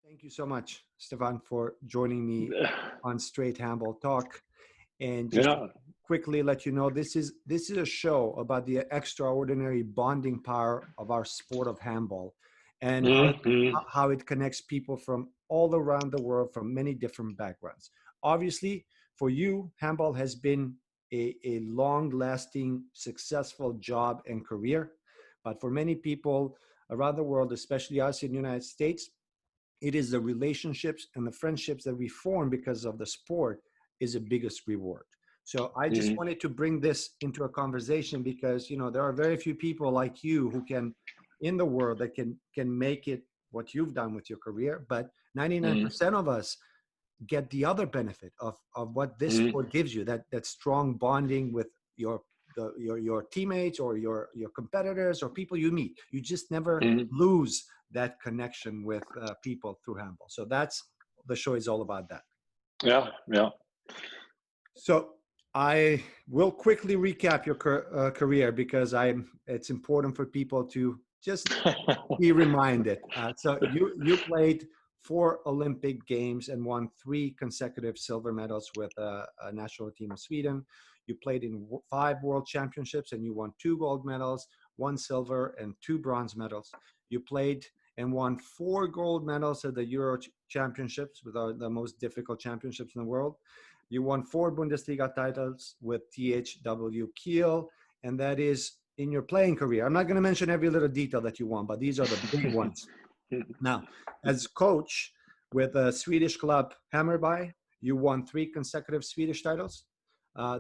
Thank you so much, Stefan, for joining me on Straight Handball Talk. And just to Yeah. quickly let you know, this is a show about the extraordinary bonding power of our sport of handball, and Mm-hmm. how it connects people from all around the world from many different backgrounds. Obviously, for you, handball has been a long-lasting, successful job and career. But for many people around the world, especially us in the United States, it is the relationships and the friendships that we form because of the sport is the biggest reward. So I just Mm-hmm. wanted to bring this into a conversation because there are very few people like you who can in the world that can make it what you've done with your career, but 99% of us get the other benefit of what this Mm-hmm. sport gives you, that strong bonding with your your teammates or your competitors or people you meet. You just never Mm-hmm. lose that connection with people through handball. So that's the show is all about that. Yeah, yeah. So I will quickly recap your career because it's important for people to just be reminded. So you played 4 Olympic Games and won 3 consecutive silver medals with a national team of Sweden. You played in 5 World Championships and you won 2 gold medals, 1 silver, and 2 bronze medals. You played and won 4 gold medals at the Euro Championships, with the most difficult championships in the world. You won 4 Bundesliga titles with THW Kiel, and that is in your playing career. I'm not going to mention every little detail that you won, but these are the big ones. Now, as coach with a Swedish club, Hammarby, you won 3 consecutive Swedish titles.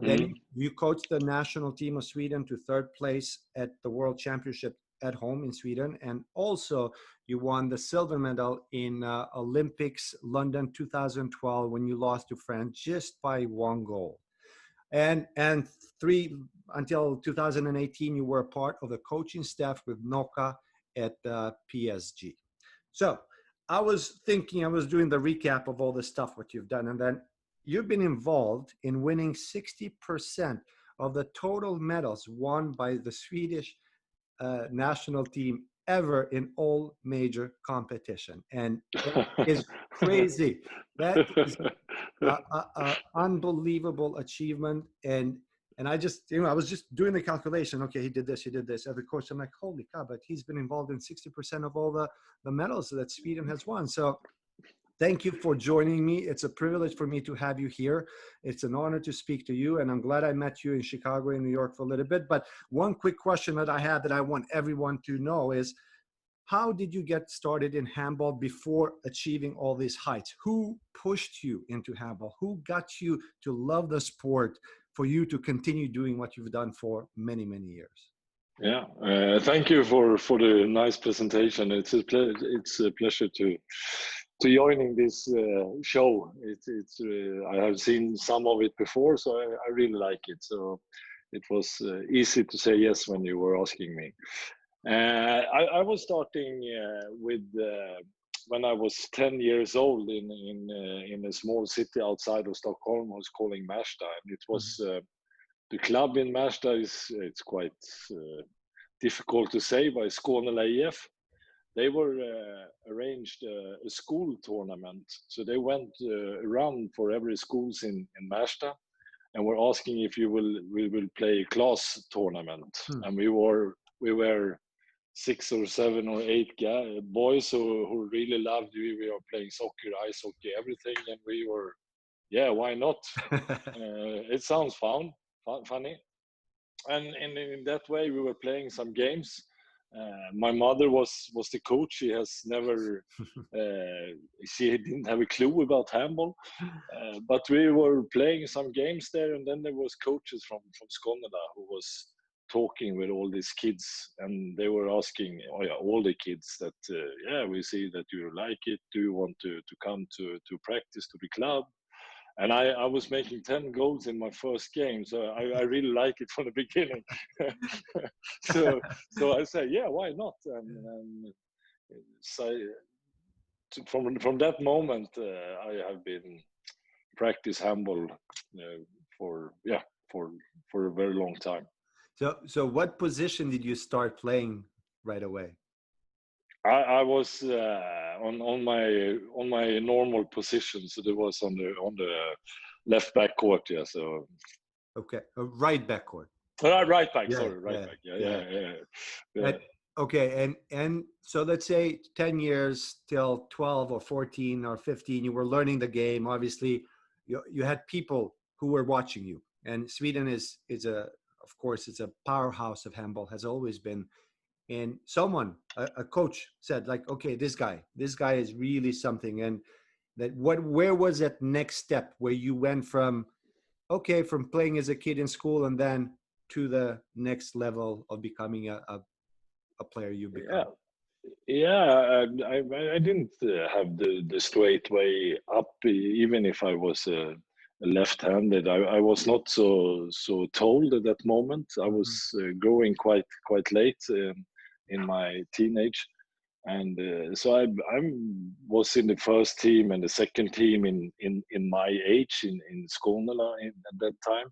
Then Mm-hmm. you coached the national team of Sweden to 3rd place at the World Championship at home in Sweden. And also you won the silver medal in Olympics London 2012 when you lost to France just by 1 goal. And three until 2018, you were a part of the coaching staff with Noka at PSG. So I was thinking, I was doing the recap of all the stuff what you've done, and then you've been involved in winning 60% of the total medals won by the Swedish national team ever in all major competition, and that is crazy. That is unbelievable achievement. And I just, I was just doing the calculation. Okay, he did this, he did this. Every coach, I'm like, holy cow! But he's been involved in 60% of all the medals that Sweden has won. So thank you for joining me. It's a privilege for me to have you here. It's an honor to speak to you, and I'm glad I met you in Chicago and New York for a little bit. But one quick question that I have that I want everyone to know is, how did you get started in handball before achieving all these heights? Who pushed you into handball? Who got you to love the sport for you to continue doing what you've done for many, many years? Yeah, thank you for the nice presentation. It's a pleasure to joining this show. It's I have seen some of it before, so I really like it. So it was easy to say yes when you were asking me. I was starting with when I was 10 years old in a small city outside of Stockholm. I was calling Märsta, and it was the club in Märsta it's quite difficult to say, by Skåne IF. They were arranged a school tournament, so they went around for every schools in Märsta, and were asking if we will play a class tournament, and we were 6 or 7 or 8 boys who really loved. We were playing soccer, ice hockey, everything, and we were, yeah, why not? It sounds funny, and in that way we were playing some games. My mother was the coach. She has never she didn't have a clue about handball, but we were playing some games there, and then there was coaches from Skåne who was talking with all these kids, and they were asking, all the kids that we see that you like it, do you want to come to practice to the club? And I was making 10 goals in my first game, so I really like it from the beginning. so I say, yeah, why not? And so from that moment, I have been practice handball for a very long time. So what position did you start playing right away? I was on my normal position, so it was on the left back court. Yeah, so Okay, right backcourt. right back. Yeah, Sorry, right yeah, back. yeah. Yeah. Okay, and so let's say 10 years till 12 or 14 or 15, you were learning the game. Obviously, you had people who were watching you, and Sweden is of course, it's a powerhouse of handball, has always been. And someone, a coach, said like, okay, this guy is really something. And where was that next step where you went from, okay, from playing as a kid in school and then to the next level of becoming a player you Yeah, become? yeah. I didn't have the straight way up, even if I was left-handed. I was not so told at that moment. I was Mhm. growing quite late in my teenage, and so I was in the first team and the second team in my age in Skåne at that time,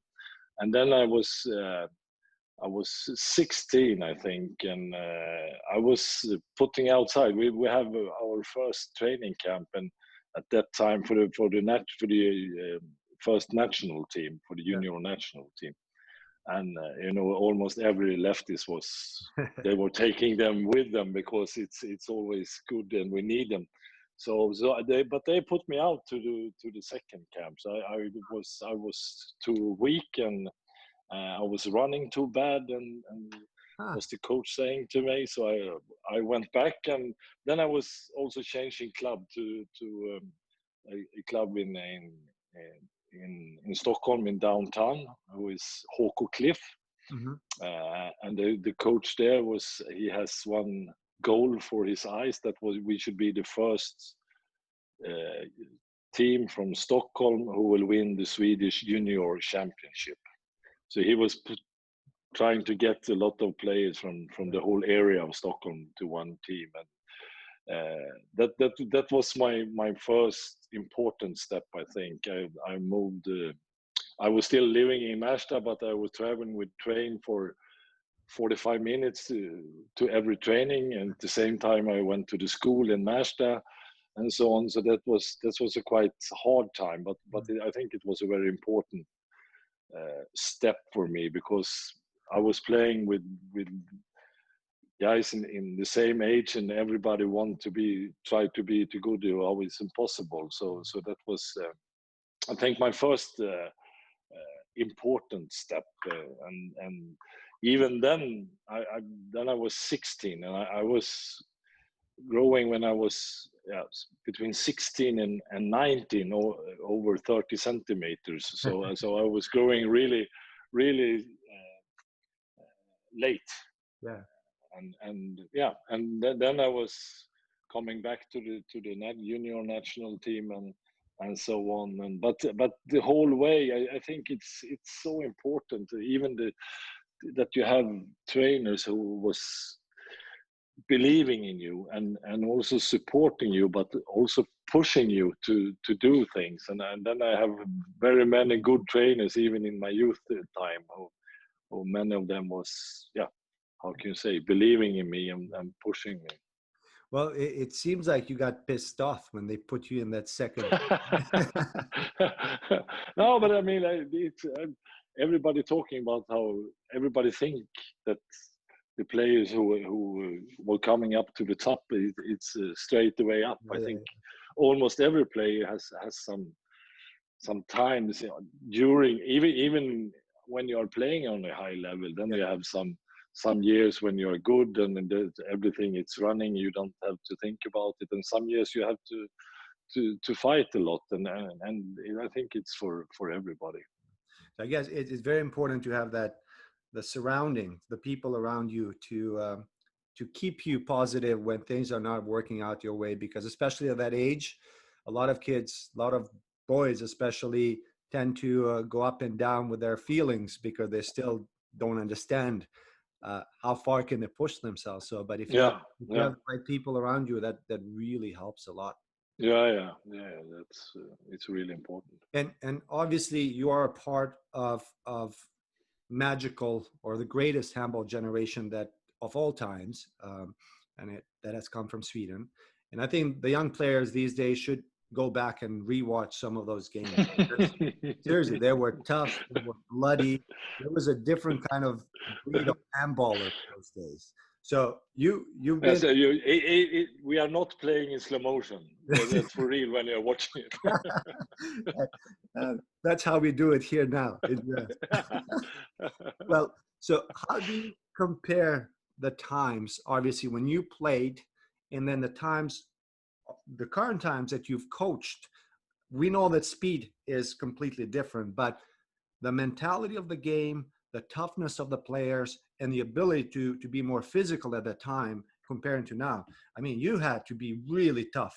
and then I was 16, I think, and I was putting outside. We have our first training camp, and at that time for the first national team, for the Yeah. junior national team, and almost every leftist was, they were taking them with them because it's always good and we need them. But they put me out to the second camp. So I was too weak, and I was running too bad, and Ah, was the coach saying to me. So I went back, and then I was also changing club to a club in Stockholm, in downtown, who is Håko Cliff, mhm. and the coach there he has one goal for his eyes, that was we should be the first uh, team from Stockholm who will win the Swedish junior championship. So he was trying to get a lot of players from the whole area of Stockholm to one team, and that was my first important step. I think I moved. I was still living in Märsta, but I was traveling with train for 45 minutes to every training, and at the same time I went to the school in Märsta and so on. So that was a quite hard time, but I think it was a very important step for me, because I was playing with guys in the same age, and everybody want to try to be too good. Always impossible. So that was I think my first important step, and even then I was 16, and I was growing when I was between 16 and 19, or over 30 centimeters. So I was growing really late, Yeah. and yeah, and then I was coming back to the junior national team, and so on. And but the whole way, I think it's so important, even that you have trainers who was believing in you, and also supporting you, but also pushing you to do things. And then I have very many good trainers, even in my youth time, who many of them was, yeah, how can you say, believing in me, and pushing me. Well, it seems like you got pissed off when they put you in that second. No, but I mean, it's everybody talking about how everybody think that the players who were coming up to the top, it's straight the way up. I Yeah, think almost every player has some times, during, even when you are playing on a high level, then yeah. you have some years when you're good, and then everything it's running, you don't have to think about it, and some years you have to fight a lot, and I think it's for everybody. So I guess it's very important to have that, the surrounding, the people around you to keep you positive when things are not working out your way. Because especially at that age, a lot of kids, a lot of boys, especially, tend to go up and down with their feelings because they still don't understand how far can they push themselves. So, but Yeah, if you yeah, have the right people around you, that really helps a lot. yeah. That's it's really important. And obviously you are a part of magical, or the greatest handball generation that of all times. and that has come from Sweden. And I think the young players these days should go back and rewatch some of those games. Seriously, they were tough, they were bloody. There was a different kind of breed of handballers those days. So you've been So we are not playing in slow motion. That's for real when you're watching it. that's how we do it here now. Well, so how do you compare the times, obviously, when you played, and then the current times that you've coached? We know that speed is completely different, but the mentality of the game, the toughness of the players, and the ability to be more physical at the time comparing to now. I mean, you had to be really tough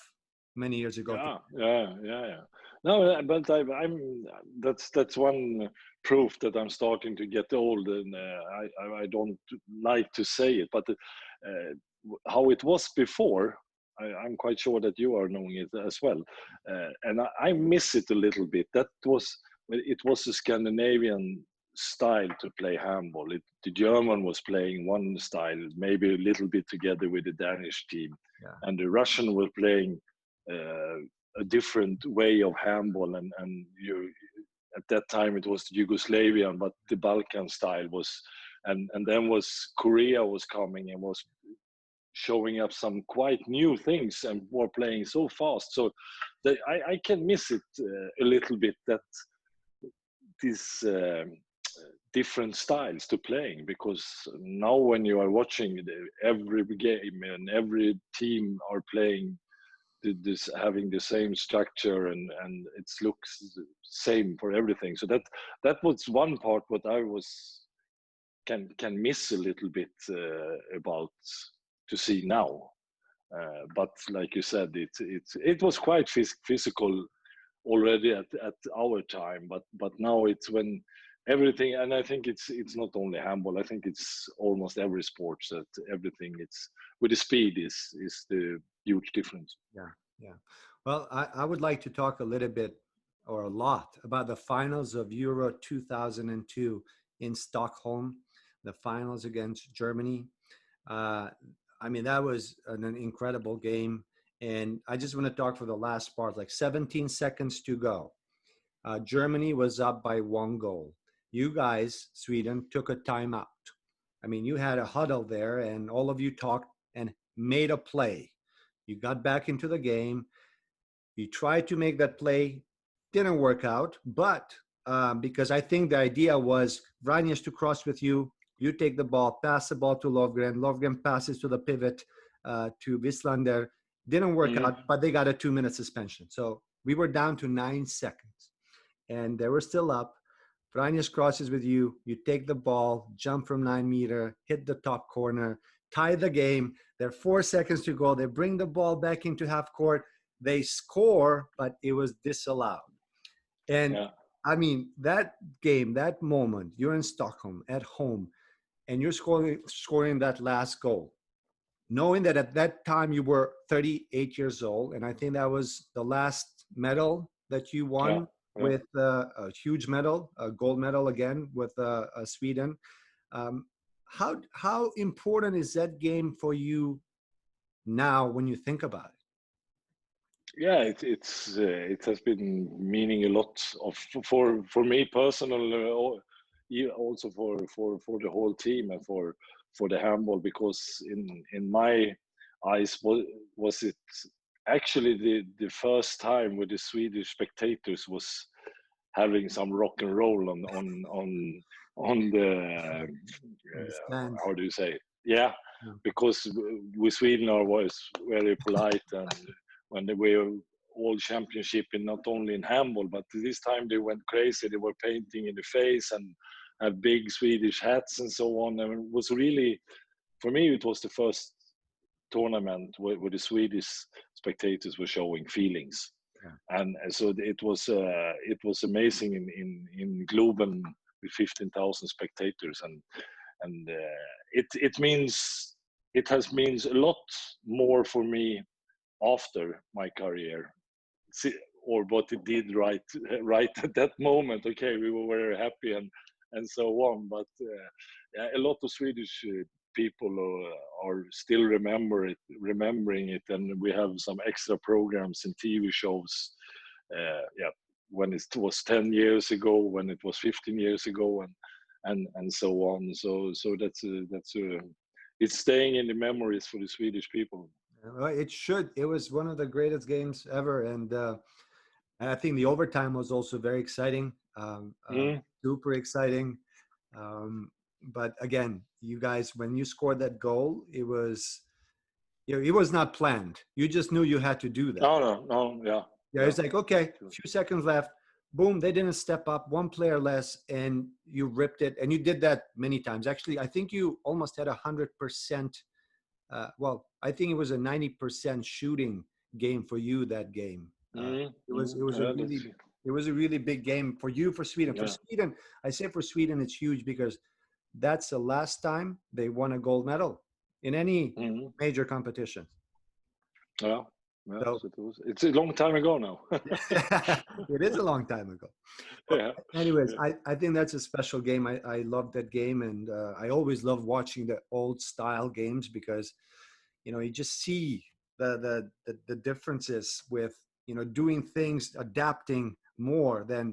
many years ago. Yeah. No, but I'm that's one proof that I'm starting to get old, and I don't like to say it, but how it was before, I'm quite sure that you are knowing it as well, and I miss it a little bit. It was a Scandinavian style to play handball. The German was playing one style, maybe a little bit together with the Danish team, Yeah. and the Russian were playing a different way of handball, and you at that time it was Yugoslavian, but the Balkan style was, and then was Korea was coming and was showing up some quite new things and were playing so fast. So I can miss it a little bit, that these different styles to playing, because now when you are watching every game and every team are playing this, having the same structure, and it looks same for everything. So that was one part what I was can miss a little bit about to see now. But like you said, it was quite physical already at our time, but now it's when everything, and I think it's not only handball, I think it's almost every sport, that everything it's with the speed is the huge difference. Yeah. Well, I would like to talk a little bit or a lot about the finals of Euro 2002 in Stockholm, the finals against Germany. I mean, that was an incredible game. And I just want to talk for the last part, like 17 seconds to go. Germany was up by 1 goal. You guys, Sweden, took a timeout. I mean, you had a huddle there, and all of you talked and made a play. You got back into the game. You tried to make that play, didn't work out, but because I think the idea was Vranjes to cross with you, you take the ball, pass the ball to Lovgren. Lovgren passes to the pivot to Wislander. Didn't work out, but they got a 2-minute suspension. So we were down to 9 seconds, and they were still up. Vranjes crosses with you. You take the ball, jump from 9 meter, hit the top corner, tie the game. There are 4 seconds to go. They bring the ball back into half court. They score, but it was disallowed. And I mean, that game, that moment, you're in Stockholm at home, and you're scoring that last goal, knowing that at that time you were 38 years old, and I think that was the last medal that you won with a huge medal, a gold medal again with Sweden. How important is that game for you now when you think about it? Yeah, it has been meaning a lot of for me personally, also for the whole team and for the handball, because in my eyes was it actually the first time where the Swedish spectators was having some rock and roll on the how do you say it? Yeah, because with Sweden was very polite, and when they were all championship, in not only in handball, but this time they went crazy. They were painting in the face and had big Swedish hats and so on. And it was really, for me, it was the first tournament where the Swedish spectators were showing feelings. And so it was amazing in Globen with 15,000 spectators, and it has means a lot more for me after my career, or what it did right at that moment. Okay, we were very happy and so on, but a lot of Swedish people are still remembering it, and we have some extra programs and TV shows. Yeah, when it was 10 years ago, when it was 15 years ago, and so on. So that's it's staying in the memories for the Swedish people. Well, it should. It was one of the greatest games ever, and I think the overtime was also very exciting, Mm. super exciting. Um, but again, you guys, when you scored that goal, it was, you know, it was not planned. You just knew you had to do that. No, yeah, Yeah, yeah. it's like, okay, a few seconds left. Boom, they didn't step up, one player less, and you ripped it. And you did that many times. Actually, I think you almost had 100%. Well, I think it was a 90% shooting game for you that game. It was a Yeah, that's, really big game for you, for Sweden. For yeah. Sweden, I say for Sweden it's huge because that's the last time they won a gold medal in any Mm. major competition. Yeah, yeah. So So it's a long time ago now. it is a long time ago. Well, Yeah, anyways, yeah. I think that's a special game. I love that game, and I always love watching the old style games because, you know, you just see the differences with, you know, doing things, adapting more than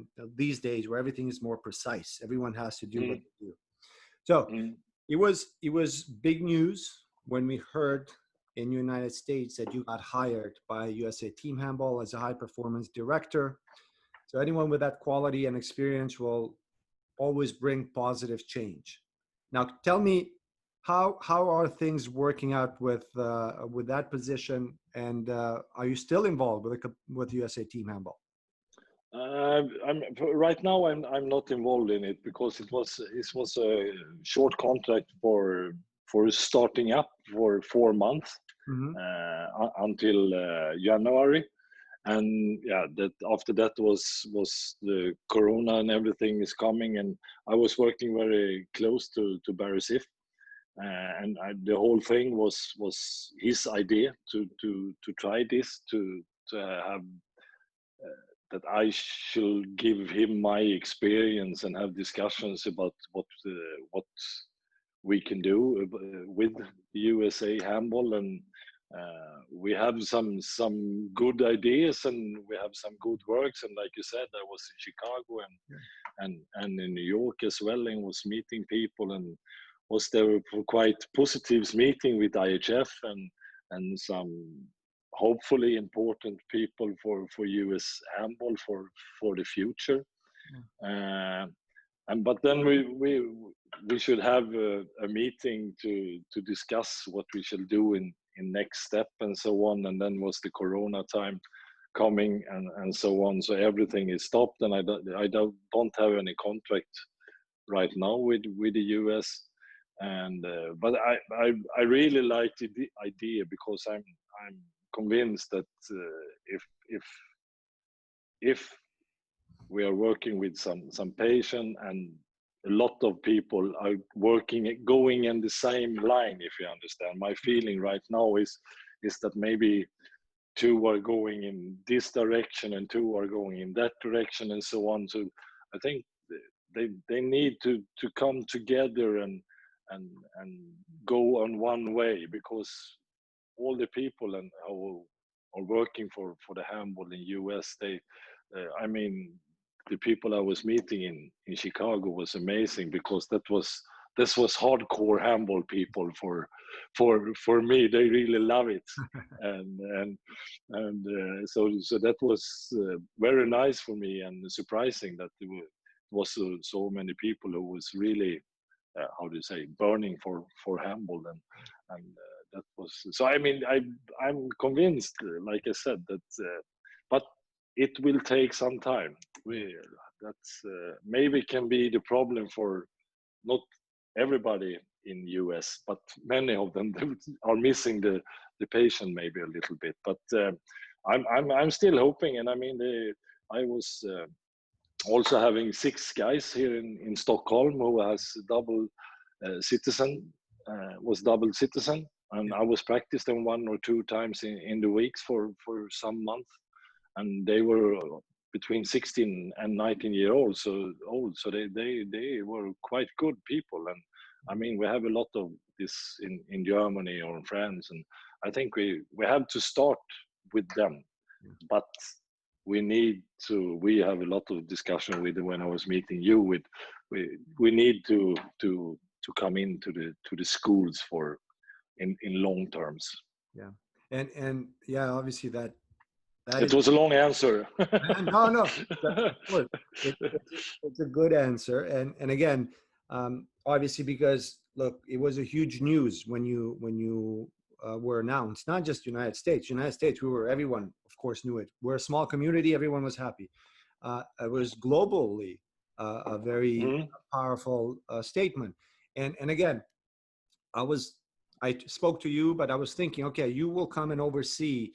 these days where everything is more precise. Everyone has to do what Mm. they do. So Mm. it was big news when we heard in the United States that you got hired by USA Team Handball as a high performance director. So anyone with that quality and experience will always bring positive change. Now, tell me, how are things working out with that position, and are you still involved with USA Team Handball? Right now. I'm not involved in it because it was a short contract for starting up for 4 months Mm-hmm. until January, and yeah, that after that was the Corona and everything is coming, and I was working very close to Barry Sif, the whole thing was his idea to try this to have that I should give him my experience and have discussions about what we can do with USA Handball, and we have some good ideas and we have some good works. And like you said, I was in Chicago and in New York as well, and was meeting people, and was there for quite positives meeting with IHF and some hopefully important people for US handball for the future. And but then we should have a meeting to discuss what we shall do in next step and so on. And then was the Corona time coming and so on. So everything is stopped, and I don't have any contract right now with the US. And but I really like the idea because I'm convinced that if we are working with some patient and a lot of people are working going in the same line, if you understand my feeling right now is that maybe two are going in this direction and two are going in that direction and so on. So I think they need to come together and go on one way, because all the people and who are working for the handball in US, they I mean, the people I was meeting in Chicago was amazing, because this was hardcore handball people for me. They really love it, and so that was very nice for me and surprising that there was so many people who was really how do you say, burning for handball, and that was so. I mean, I'm convinced, like I said, that but it will take some time. That's maybe can be the problem for not everybody in US, but many of them are missing the patient maybe a little bit. But I'm still hoping, and I mean, I was also having 6 guys here in Stockholm who has double citizen, was double citizen, and I was practiced them 1 or 2 times in the weeks for some months, and they were between 16 and 19 year olds, so they were quite good people. And I mean, we have a lot of this in Germany or in France, and I think we have to start with them. But we have a lot of discussion with when I was meeting you with we need to come into the schools for in long terms. Yeah, and yeah, obviously that it was a long answer. No, it's a good answer, and again, obviously, because look, it was a huge news when you were announced. Not just United States. United States, everyone, of course, knew it. We're a small community. Everyone was happy. It was globally a very powerful statement. And again, I spoke to you, but I was thinking, okay, you will come and oversee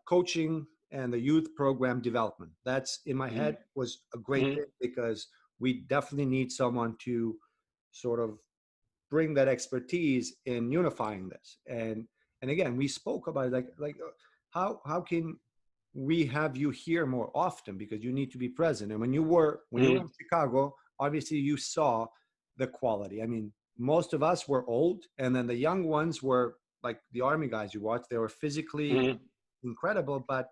coaching and the youth program development. That's in my head was a great thing, because we definitely need someone to sort of bring that expertise in unifying this. And again, we spoke about it, like how can we have you here more often, because you need to be present. And when you were in Chicago, obviously you saw the quality. I mean, most of us were old, and then the young ones were like the Army guys you watched. They were physically incredible, but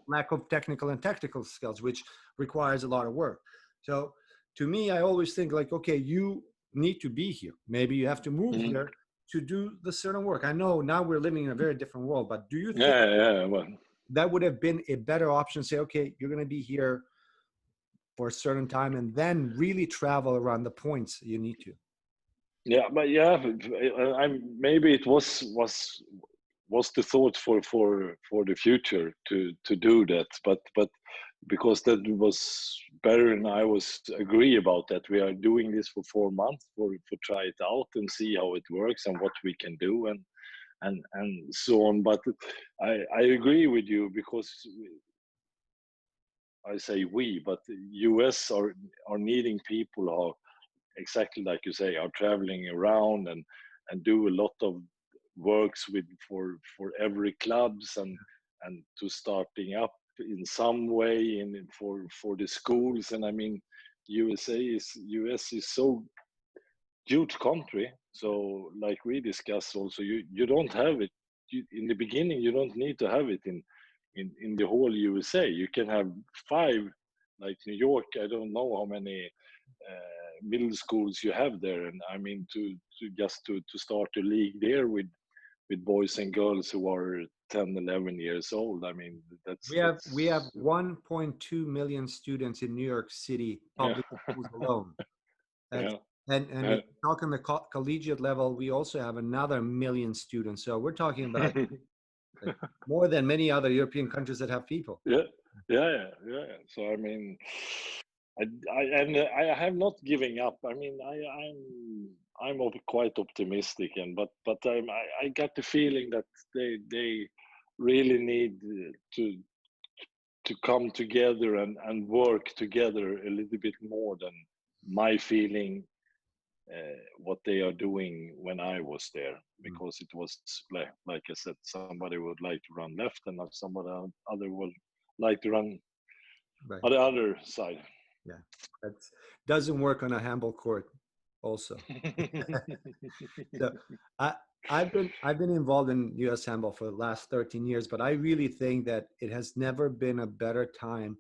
lack of technical and tactical skills, which requires a lot of work. So to me, I always think like, okay, you need to be here. Maybe you have to move here to do the certain work. I know now we're living in a very different world, but do you think that would have been a better option? Say, okay, you're going to be here for a certain time, and then really travel around the points you need to. Yeah, but maybe it was the thought for the future to do that, but because that was better, and I was agree about that. We are doing this for 4 months for try it out and see how it works and what we can do and so on. But I agree with you, because I say we, but the US are needing people who are exactly like you say, are traveling around and do a lot of works with for every clubs and to starting up in some way in for the schools. And I mean, US is so huge country, so like we discussed also, you don't have it in the beginning. You don't need to have it in the whole USA. You can have 5, like New York. I don't know how many middle schools you have there, and I mean to just to start a league there with boys and girls who are 10, 11 years old. I mean, we have 1.2 million students in New York City public schools alone. And if you talk on the collegiate level, we also have another 1 million students. So we're talking about more than many other European countries that have people. Yeah. So I mean, I have not giving up. I mean, I'm quite optimistic, but I got the feeling that they really need to come together and work together a little bit more than my feeling. What they are doing when I was there, because it was like I said, somebody would like to run left, and somebody other would like to run on the other side. Yeah, that doesn't work on a handball court also. So I've been involved in US handball for the last 13 years, but I really think that it has never been a better time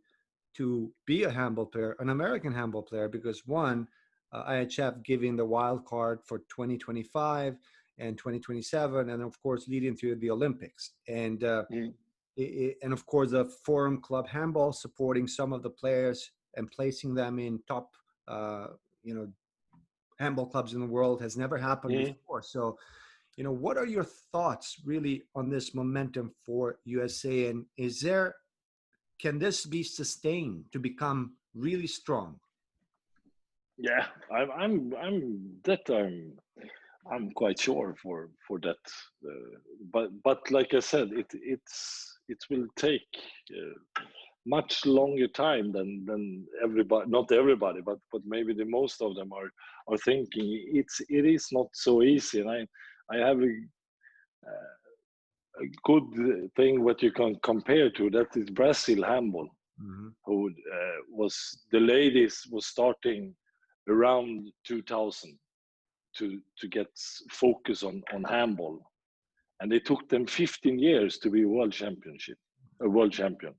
to be a handball player, an American handball player, because one, IHF giving the wild card for 2025 and 2027, and of course leading to the Olympics, and and of course the Forum Club Handball supporting some of the players and placing them in top handball clubs in the world has never happened before. So what are your thoughts really on this momentum for USA, and can this be sustained to become really strong? Yeah, I'm quite sure for that, but like I said, it will take much longer time than everybody, not everybody, but maybe the most of them are thinking. It is not so easy, and I have a good thing what you can compare to. That is Brazil handball, who was the ladies was starting around 2000, to get focus on handball, and it took them 15 years to be a world champion.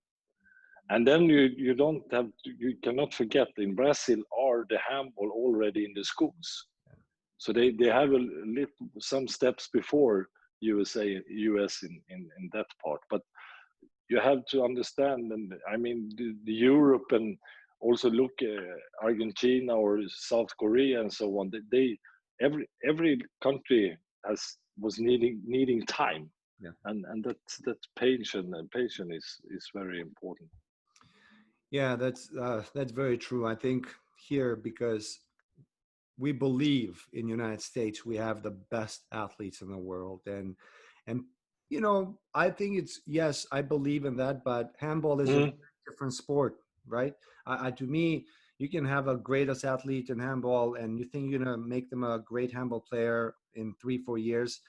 And then you don't have you cannot forget, in Brazil are the handball already in the schools, so they have a little some steps before US in that part. But you have to understand, and I mean the Europe, and also look Argentina or South Korea and so on. They every country was needing time, and that patience is very important. Yeah, that's very true. I think here, because we believe in United States, we have the best athletes in the world, and I think it's, yes, I believe in that, but handball is a different sport, right? To me, you can have a greatest athlete in handball, and you think you're gonna make them a great handball player in 3-4 years.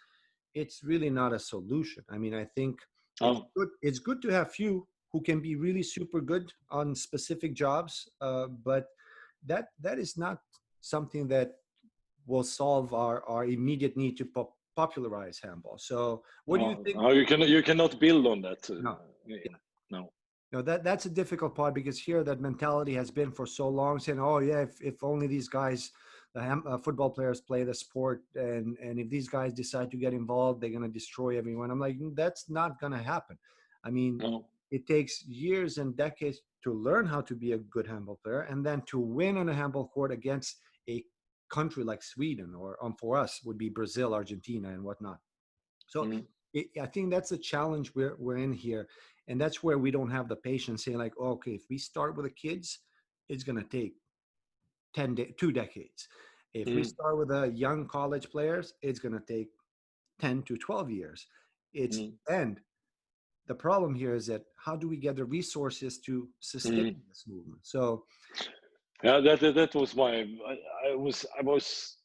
It's really not a solution. I mean, I think it's good to have few who can be really super good on specific jobs, but that is not something that will solve our immediate need to popularize handball. So what do you think? No, you cannot build on that. No. No. No, that's a difficult part, because here that mentality has been for so long, saying, oh yeah, if only these guys, the football players, play the sport, and if these guys decide to get involved, they're going to destroy everyone. I'm like, that's not going to happen. I mean, it takes years and decades to learn how to be a good handball player, and then to win on a handball court against a country like Sweden, or for us would be Brazil, Argentina, and whatnot. So I think that's a challenge we're in here. And that's where we don't have the patience, saying like, okay, if we start with the kids, it's going to take 2 decades. If we start with the young college players, it's going to take 10 to 12 years. And the problem here is that how do we get the resources to sustain this movement? So yeah, that was I was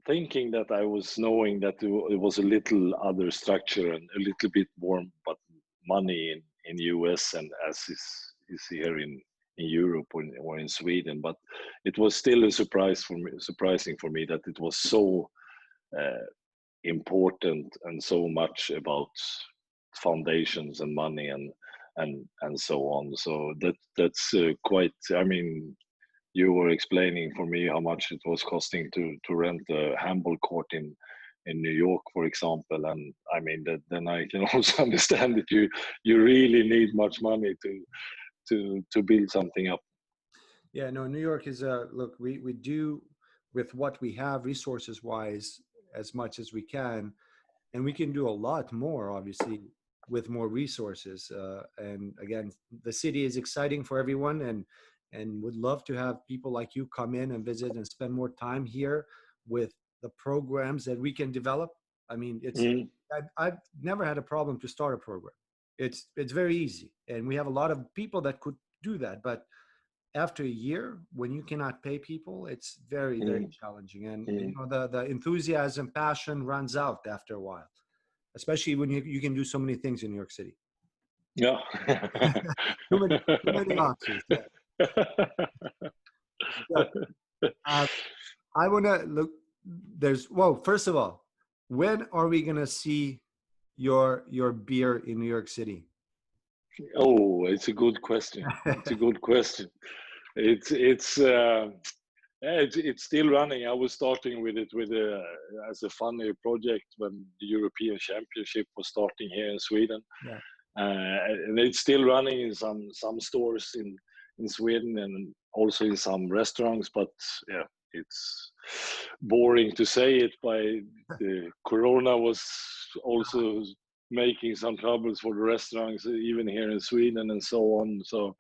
thinking that I was knowing that it was a little other structure and a little bit more, but money in US, and as is here in Europe or in Sweden. But it was still a surprising for me that it was so important and so much about foundations and money and so on. So that's quite, I mean, you were explaining for me how much it was costing to rent a handball court in New York, for example, and I mean that then I can also understand that you really need much money to build something up. Yeah, no, New York is look, we do with what we have resources wise as much as we can, and we can do a lot more, obviously, with more resources. And again, the city is exciting for everyone, and would love to have people like you come in and visit and spend more time here with the programs that we can develop. I mean, I've never had a problem to start a program. It's very easy, and we have a lot of people that could do that. But after a year, when you cannot pay people, it's very, very challenging. And the enthusiasm, passion runs out after a while, especially when you can do so many things in New York City. Yeah. too many options. Yeah. I want to look. First of all, when are we going to see your beer in New York City? Oh, it's a good question. It's a good question. It's still running. I was starting with it as a funny project when the European Championship was starting here in Sweden. Yeah. And it's still running in some stores in Sweden and also in some restaurants. But yeah, it's boring to say it. By the Corona was also making some troubles for the restaurants, even here in Sweden and so on. So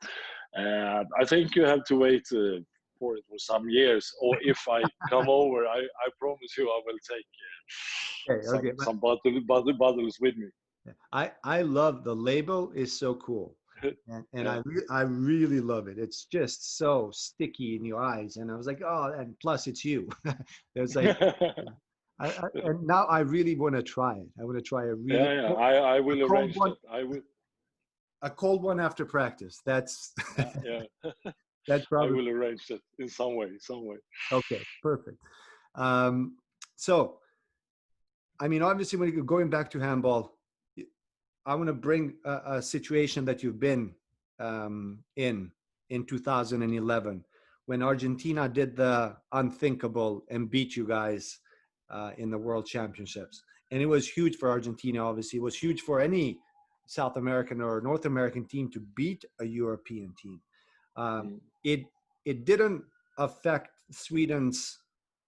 I think you have to wait for it for some years. Or if I come over, I promise you I will take some bottles with me. I love the label is so cool, and yeah. I really love it. It's just so sticky in your eyes, and I was like, oh, and plus it's you. It's like, and now I really want to try it. I want to try a really I will arrange that. I will. A cold one after practice. That's yeah. That's probably. I will arrange that in some way. Okay, perfect. Um, so, I mean, obviously, when you're going back to handball, I want to bring a situation that you've been in 2011 when Argentina did the unthinkable and beat you guys in the World Championships. And it was huge for Argentina, obviously. It was huge for any South American or North American team to beat a European team. It it didn't affect Sweden's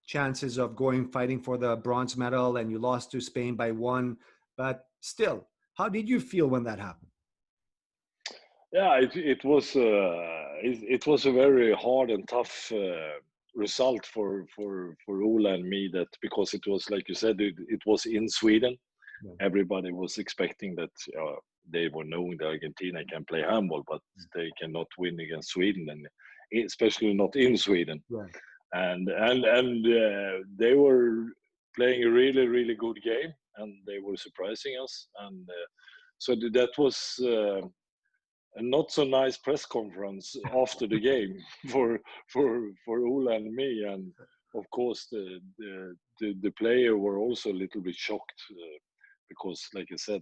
chances of going fighting for the bronze medal, and you lost to Spain by one. But still, how did you feel when that happened? Yeah, it was a very hard and tough result for Ola and me, that because it was, like you said, it was in Sweden. Yeah. Everybody was expecting that they were knowing that Argentina can play handball, but they cannot win against Sweden, and especially not in Sweden. Right. And they were playing a really, really good game, and they were surprising us. And so that was a not so nice press conference after the game for Ola and me. And of course the player were also a little bit shocked because, like I said,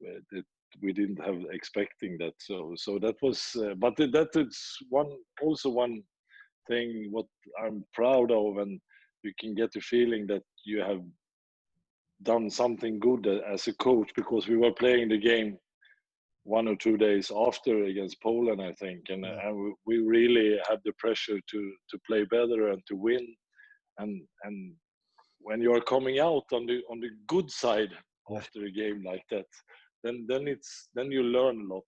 that we didn't have expecting that. So that was but that is one thing what I'm proud of, and you can get the feeling that you have done something good as a coach, because we were playing the game 1 or 2 days after against Poland, I think, and we really had the pressure to play better and to win, and when you are coming out on the good side after a game like that, then you learn a lot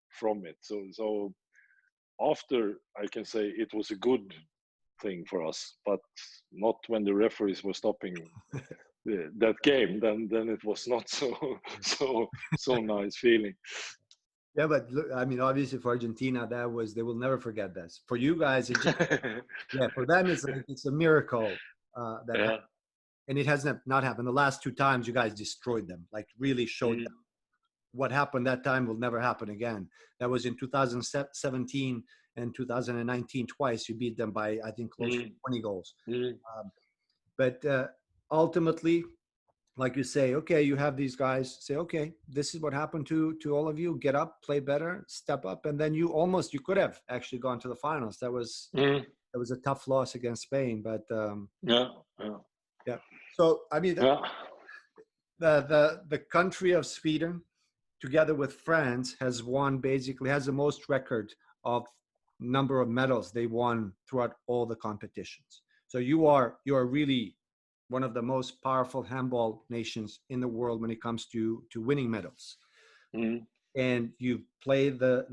from it. So after, I can say it was a good thing for us, but not when the referees were stopping that game. Then it was not so nice feeling. Yeah, but look, I mean, obviously for Argentina, they will never forget this. For you guys, it just, yeah, for them it's like it's a miracle that happened. And it has not happened. The last two times you guys destroyed them, like really showed them what happened that time will never happen again. That was in 2017 and 2019 twice. You beat them by, I think, close to 20 goals. But ultimately, like you say, okay, you have these guys say, okay, this is what happened to all of you. Get up, play better, step up, and then you could have actually gone to the finals. That was a tough loss against Spain, but yeah. So I mean, the country of Sweden, together with France, has the most record of number of medals they won throughout all the competitions. So you are really one of the most powerful handball nations in the world when it comes to winning medals. And you've played the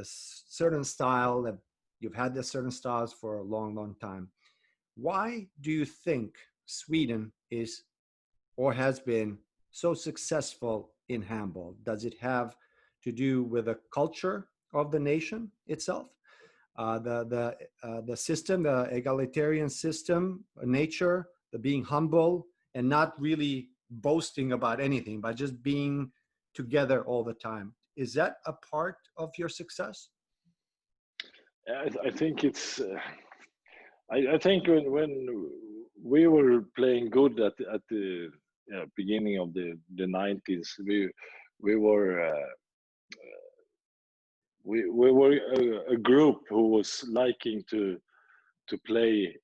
certain style that you've had the certain styles for a long time. Why do you think Sweden is or has been so successful in handball? Does it have to do with the culture of the nation itself, the system, the egalitarian system, nature, the being humble and not really boasting about anything, but just being together all the time? Is that a part of your success? I think it's. I think when we were playing good at the beginning of the 90s, we were we were a group who was liking to play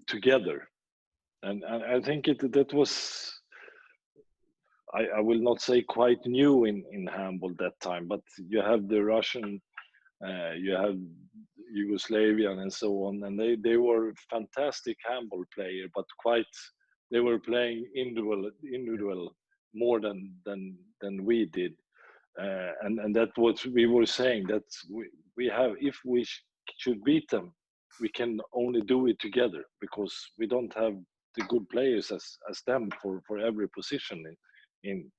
together, and I think that was. I will not say quite new in handball that time, but you have the Russian, you have Yugoslavian and so on, and they were fantastic handball player, but they were playing individual more than we did, and that what we were saying, that we have, if we should beat them, we can only do it together, because we don't have the good players as them for every position in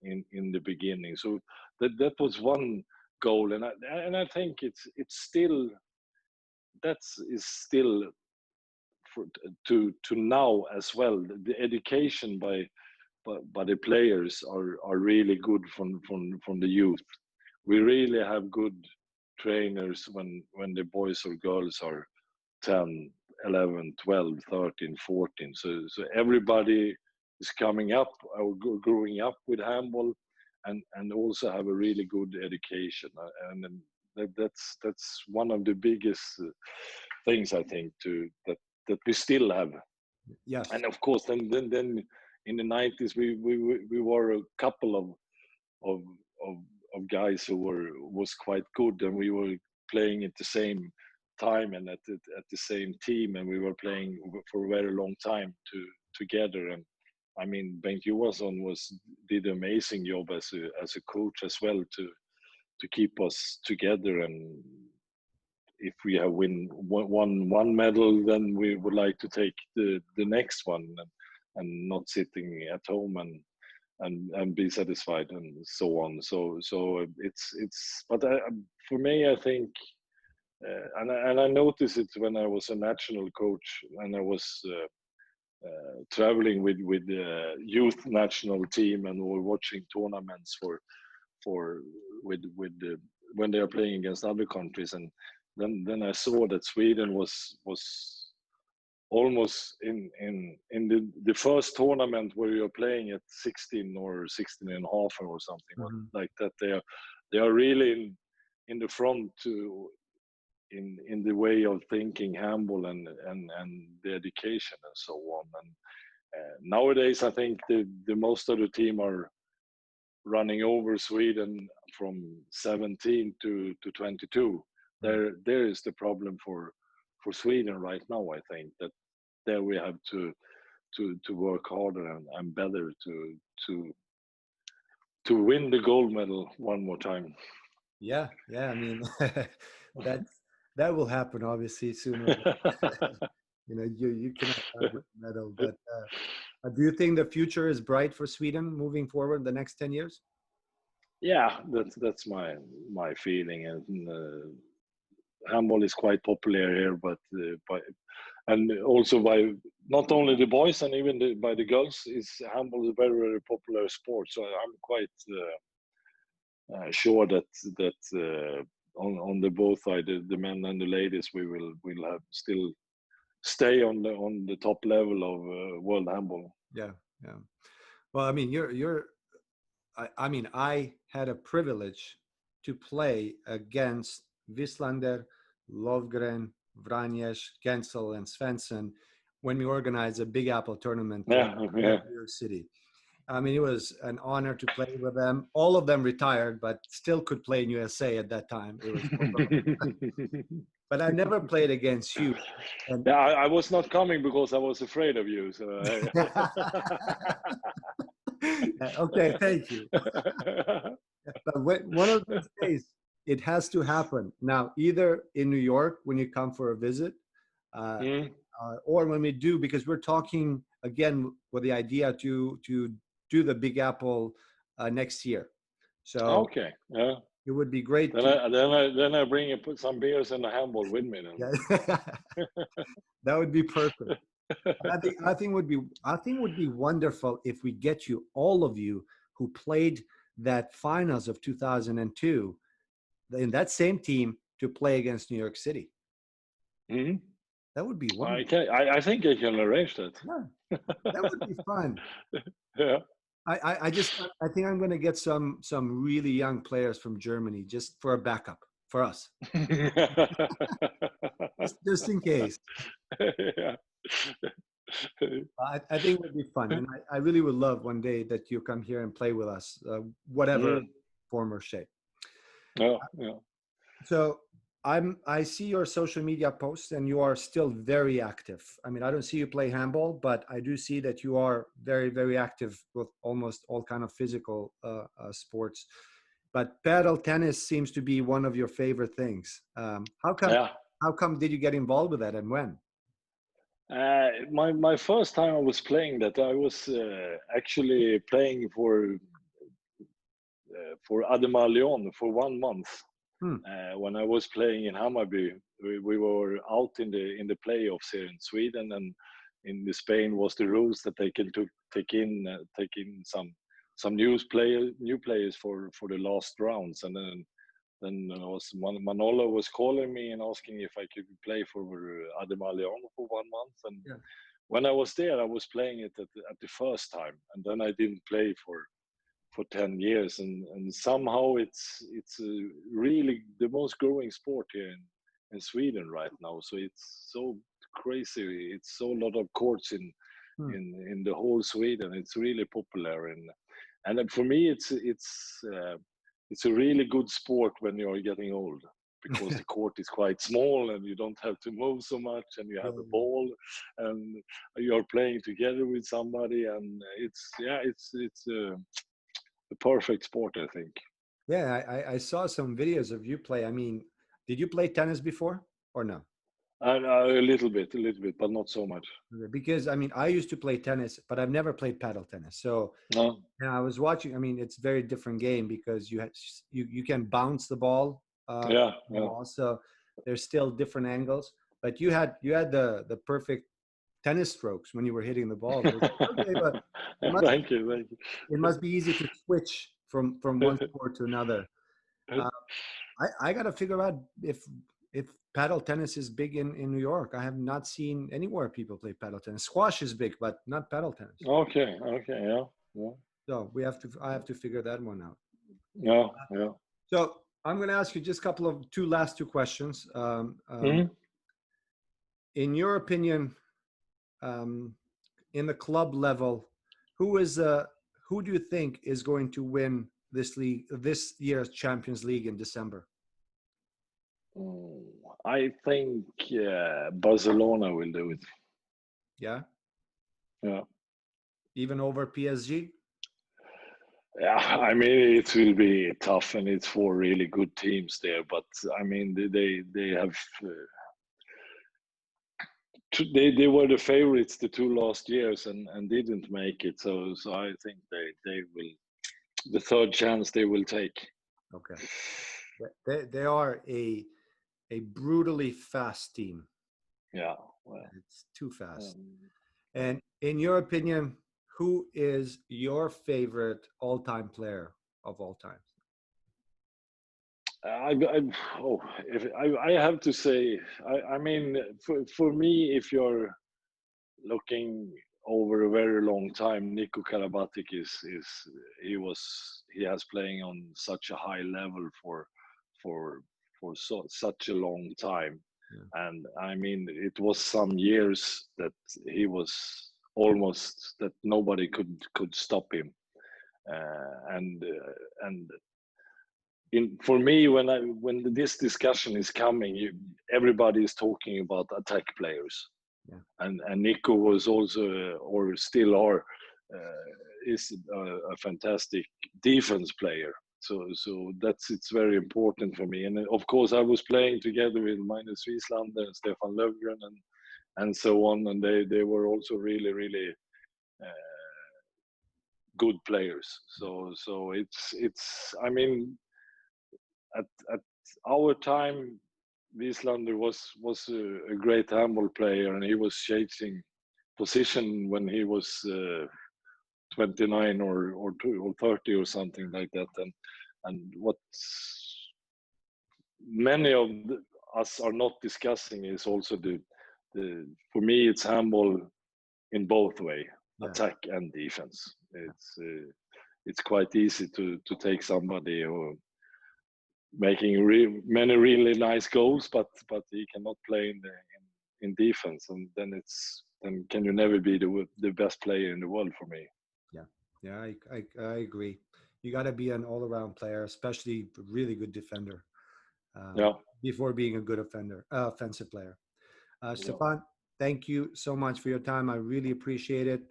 the beginning. So that was one goal, and I think it's still, is still to now as well. The education by the players are really good from the youth. We really have good trainers when the boys or girls are 10, 11, 12, 13, 14. So everybody is coming up or growing up with handball, and also have a really good education. And that's one of the biggest things I think that we still have. Yes. And of course, then in the 90s we were a couple of of, of guys who was quite good, and we were playing at the same time and at the same team, and we were playing for a very long time together. And I mean, Bengt Johansson did an amazing job as a coach as well to keep us together. And if we have win one medal, then we would like to take the next one, and not sitting at home and be satisfied and so on. So it's but for me, I think, and I noticed it when I was a national coach, and I was traveling with the youth national team, and we were watching tournaments with the, when they are playing against other countries. And then I saw that Sweden was almost in the first tournament where you're playing at 16 or 16 and a half or something like that. They are really in the front in the way of thinking handball and the education and so on. And nowadays, I think the most of the team are running over Sweden from 17 to 22. There is the problem for Sweden right now. I think that there we have to work harder and better to win the gold medal one more time. Yeah. I mean, that will happen obviously sooner. You know, you cannot have the medal, but do you think the future is bright for Sweden moving forward the next 10 years? Yeah, that's my feeling. And handball is quite popular here, but and also by not only the boys and even by the girls, handball is a very, very popular sport. So I'm quite sure that on the both side, the men and the ladies, we'll have still stay on the top level of world handball. Yeah. Well, I mean, I mean, I had a privilege to play against Wislander, Lovgren, Vranjes, Gensel, and Svensson when we organized a Big Apple tournament in New York City. I mean, it was an honor to play with them. All of them retired, but still could play in USA at that time. It was but I never played against you. And yeah, I was not coming because I was afraid of you. So okay, thank you. But one of those days, it has to happen. Now, either in New York when you come for a visit, or when we do, because we're talking again with the idea to do the Big Apple next year. So okay, yeah, it would be great. Then I bring some beers and a handball with me. Then. Yeah. That would be perfect. I think would be wonderful if we get you, all of you who played that finals of 2002 in that same team, to play against New York City. Mm-hmm. That would be wonderful. I think I can arrange that. Yeah, that would be fun. Yeah. I think I'm going to get some really young players from Germany just for a backup for us. just in case. Yeah. I think it would be fun, and I really would love one day that you come here and play with us, whatever form or shape. Yeah. So I see your social media posts, and you are still very active. I mean, I don't see you play handball, but I do see that you are very, very active with almost all kind of physical sports. But paddle tennis seems to be one of your favorite things. How come? Yeah. How come did you get involved with that, and when? My first time I was playing that, I was actually playing for Ademar Leon for 1 month. When I was playing in Hammarby, we were out in the playoffs here in Sweden, and in the Spain was the rules that they can take in some new players for the last rounds, and then Manolo was calling me and asking if I could play for Ademar Leon for 1 month. And Yeah. when I was there, I was playing it at the first time, and then I didn't play for 10 years. And somehow it's really the most growing sport here in Sweden right now. So it's so crazy. It's so a lot of courts in the whole Sweden. It's really popular, and then for me, it's a really good sport when you're getting old, because the court is quite small and you don't have to move so much, and you have a ball and you're playing together with somebody, and it's a perfect sport, I think. Yeah, I saw some videos of you play. I mean, did you play tennis before or no? And a little bit, but not so much. Because I mean, I used to play tennis, but I've never played paddle tennis. So No. yeah, I was watching. I mean, it's a very different game because you can bounce the ball. Yeah. Also, there's still different angles. But you had the perfect tennis strokes when you were hitting the ball. Thank you. It must be easy to switch from one sport to another. I got to figure out if paddle tennis is big in New York. I have not seen anywhere people play paddle tennis. Squash is big, but not paddle tennis. Okay, yeah. So I have to figure that one out. Yeah. So I'm going to ask you just last two questions. In your opinion, in the club level, who do you think is going to win this year's Champions League in December? I think Barcelona will do it. Yeah. Yeah. Even over PSG? Yeah, I mean, it will be tough, and it's 4 really good teams there. But I mean, they have they were the favorites the 2 last years and didn't make it. So I think they will, the third chance they will take. Okay. They are a brutally fast team. Yeah, well, it's too fast. And in your opinion, who is your favorite all-time player of all time? I have to say, I mean, for me, if you're looking over a very long time, Niko Karabatic he has playing on such a high level for such a long time. Yeah. And I mean, it was some years that he was almost that nobody could stop him. For me, when this discussion is coming, everybody is talking about attack players. Yeah. And Niko was also, or still are, is a fantastic defense player. So it's very important for me. And of course, I was playing together with Magnus Wieslander and Stefan Löfgren and so on, and they were also really, really good players. So it's I mean, at our time, Wieslander was a great handball player, and he was changing position when he was 29 or 30 or something like that. And what many of us are not discussing is also the for me, it's handball in both way, attack and defense. It's quite easy to take somebody who making many really nice goals, but he cannot play in defense, and then can you never be the best player in the world for me. Yeah, I agree. You got to be an all-around player, especially a really good defender. Before being a good offensive player. Staffan, thank you so much for your time. I really appreciate it.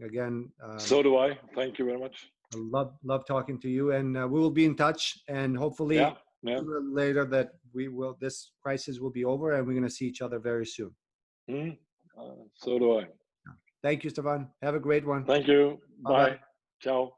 Again. So do I. Thank you very much. I love talking to you, and we will be in touch, and hopefully sooner or later that this crisis will be over, and we're going to see each other very soon. So do I. Thank you, Staffan. Have a great one. Thank you. Bye. Bye. Ciao.